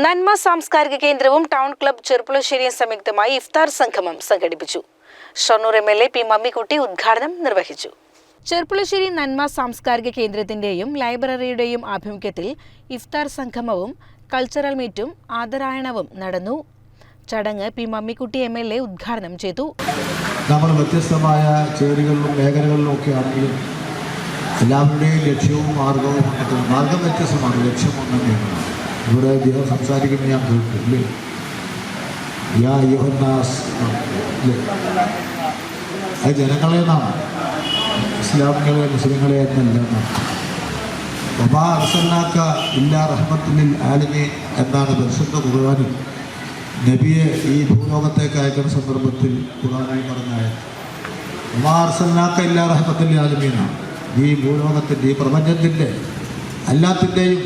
നന്മ സാംസ്കാരിക കേന്ദ്രവും ടൗൺ ക്ലബ് ചെറുപ്പുളശ്ശേരിയും സംയുക്തമായി ഇഫ്താർ സംഗമം സംഘടിപ്പിച്ചു. Shoranur MLA P. മമ്മിക്കുട്ടി ഉദ്ഘാടനം നിർവഹിച്ചു. ചെറുപ്പുളശ്ശേരി നന്മ സാംസ്കാരിക കേന്ദ്രത്തിന്റെയും ലൈബ്രറിയുടെയും ആഭിമുഖ്യത്തിൽ ഇഫ്താർ സംഗമവും കൾച്ചറൽ മീറ്റും ആദരായണവും നടന്നു. ചടങ്ങ് P. മമ്മിക്കുട്ടി MLA ഉദ്ഘാടനം ചെയ്തു. നമ്മൾ വ്യത്യസ്തമായ ചേരികളിലും മേഖലകളിലും ഒക്കെ ആണെങ്കിലും എല്ലാവരുടെയും ലക്ഷ്യവും മാർഗം വ്യത്യസ്തമാണ്, ലക്ഷ്യം ഒന്നും തന്നെയാണ്. ഇവിടെ അദ്ദേഹം സംസാരിക്കുന്നത് ഞാൻ കേട്ടു അല്ലേ, യാ യുഹന്നാസ് അത് ജനങ്ങളെ എന്നാണ്, ഇസ്ലാമികളെ മുസ്ലിങ്ങളെ എന്നല്ല. ഒമാ അർസൽനാക ഇല്ലാ റഹ്മത്തുൽ ആലമീൻ എന്നാണ് പരിശുദ്ധ ഖുർആനിൽ നബിയെ ഈ ഭൂലോകത്തേക്ക് അയക്കുന്ന സന്ദർഭത്തിൽ ഖുർആനിൽ പറഞ്ഞായ ഒമാ അർസൽനാക ഇല്ലാ റഹ്മത്തുൽ ആലമീനാണ്. ഈ ഭൂലോകത്തിൻ്റെ ഈ പ്രപഞ്ചത്തിൻ്റെ എല്ലാത്തിൻ്റെയും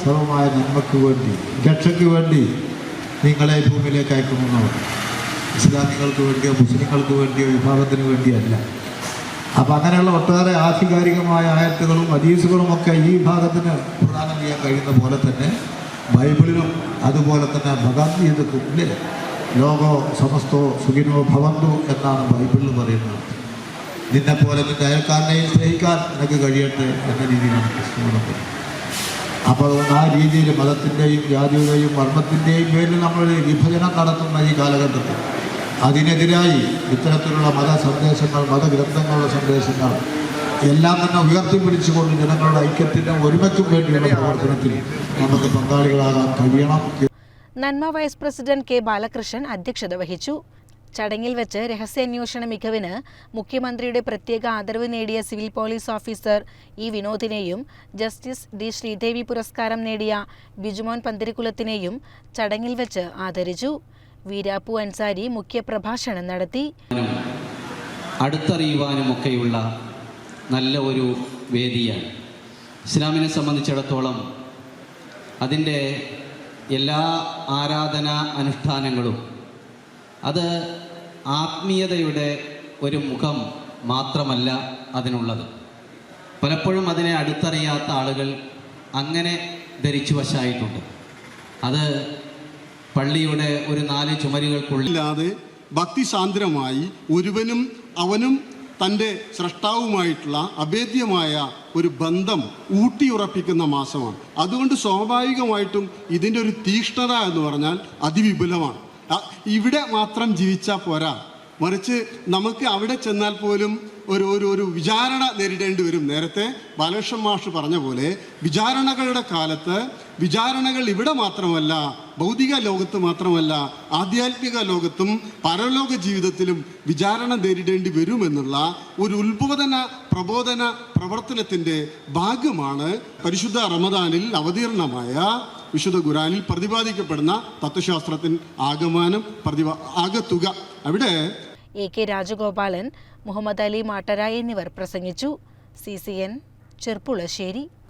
സർവമായ നന്മയ്ക്ക് വേണ്ടി രക്ഷയ്ക്ക് വേണ്ടി നിങ്ങളെ ഭൂമിയിലേക്ക് അയക്കണമെന്നാണ്. ഇസ്ലാമികൾക്ക് വേണ്ടിയോ മുസ്ലിങ്ങൾക്ക് വേണ്ടിയോ വിഭാഗത്തിന് വേണ്ടിയല്ല. അപ്പം അങ്ങനെയുള്ള ഒട്ടേറെ ആധികാരികമായ ആയത്തുകളും ഹദീസുകളും ഒക്കെ ഈ വിഭാഗത്തിന് പ്രദാനം ചെയ്യാൻ കഴിയുന്ന പോലെ തന്നെ ബൈബിളിലും അതുപോലെ തന്നെ ഭഗവത്ഗീതക്കും ഇല്ലേ, ലോകോ സമസ്തോ സുഖിനോ ഭവന്തു എന്നാണ് ബൈബിളിൽ പറയുന്നത്. നിന്നെപ്പോലെ നിന്റെ അയൽക്കാരനെയും സ്നേഹിക്കാൻ നിനക്ക് കഴിയട്ടെ എന്ന രീതിയിലാണ് ക്രിസ്തുവിനൊക്കെ. അപ്പോൾ അതുകൊണ്ട് ആ രീതിയിൽ മതത്തിൻ്റെയും ജാതിയുടെയും വർണ്ണത്തിൻ്റെയും പേരിൽ നമ്മൾ വിഭജനം നടത്തുന്ന ഈ കാലഘട്ടത്തിൽ അതിനെതിരായി ഇത്തരത്തിലുള്ള മതസന്ദേശങ്ങൾ, മതഗ്രന്ഥങ്ങളുടെ സന്ദേശങ്ങൾ എല്ലാം തന്നെ ഉയർത്തിപ്പിടിച്ചുകൊണ്ട് ജനങ്ങളുടെ ഐക്യത്തിനും ഒരുമയ്ക്കും വേണ്ടിയുള്ള പ്രവർത്തനത്തിൽ നമുക്ക് പങ്കാളികളാകാൻ കഴിയണം. നന്മ വൈസ് പ്രസിഡന്റ് K. ബാലകൃഷ്ണൻ അധ്യക്ഷത വഹിച്ചു. ചടങ്ങിൽ വെച്ച് രഹസ്യാന്വേഷണ മികവിന് മുഖ്യമന്ത്രിയുടെ പ്രത്യേക ആദരവ് നേടിയ സിവിൽ പോലീസ് ഓഫീസർ E. വിനോദിനെയും ജസ്റ്റിസ് D. ശ്രീദേവി പുരസ്കാരം നേടിയ ബിജുമോൻ പന്തിരിക്കുലത്തിനെയും ചടങ്ങിൽ വെച്ച് ആദരിച്ചു. വീരാപ്പു അൻസാരി മുഖ്യപ്രഭാഷണം നടത്തി. അടുത്തറിയുവാനുമൊക്കെയുള്ള നല്ല ഒരു വേദിയാണ് ഇസ്ലാമിനെ സംബന്ധിച്ചിടത്തോളം. അതിൻ്റെ എല്ലാ ആരാധനാ അനുഷ്ഠാനങ്ങളും അത് ആത്മീയതയുടെ ഒരു മുഖം മാത്രമല്ല അതിനുള്ളത്. പലപ്പോഴും അതിനെ അടുത്തറിയാത്ത ആളുകൾ അങ്ങനെ ധരിച്ചു വശായിട്ടുണ്ട്. അത് പള്ളിയുടെ ഒരു 4 ചുമരുകൾക്കുള്ളില്ലാതെ ഭക്തിസാന്ദ്രമായി ഒരുവനും അവനും തൻ്റെ സ്രഷ്ടാവുമായിട്ടുള്ള അഭേദ്യമായ ഒരു ബന്ധം ഊട്ടിയുറപ്പിക്കുന്ന മാസമാണ്. അതുകൊണ്ട് സ്വാഭാവികമായിട്ടും ഇതിൻ്റെ ഒരു തീക്ഷ്ണത എന്ന് പറഞ്ഞാൽ അതിവിപുലമാണ്. ഇവിടെ മാത്രം ജീവിച്ചാൽ പോരാ, മറിച്ച് നമുക്ക് അവിടെ ചെന്നാൽ പോലും ഒരു വിചാരണ നേരിടേണ്ടി വരും. നേരത്തെ ബാലകൃഷ്ണൻ മാഷ് പറഞ്ഞ പോലെ വിചാരണകളുടെ കാലത്ത് വിചാരണകൾ ഇവിടെ മാത്രമല്ല, ഭൗതിക ലോകത്ത് മാത്രമല്ല, ആധ്യാത്മിക ലോകത്തും പരലോക ജീവിതത്തിലും വിചാരണ നേരിടേണ്ടി വരുമെന്നുള്ള ഒരു പ്രബോധന പ്രവർത്തനത്തിൻ്റെ ഭാഗമാണ് പരിശുദ്ധ റമദാനിൽ അവതീർണമായ വിശുദ്ധ ഖുർആനിൽ പ്രതിപാദിക്കപ്പെടുന്ന തത്വശാസ്ത്രത്തിൻ ആകത്തുക. അവിടെ AK രാജഗോപാലൻ, മുഹമ്മദ് അലി മാട്ടര എന്നിവർ പ്രസംഗിച്ചു. CCN ചെറുപ്പുളശ്ശേരി.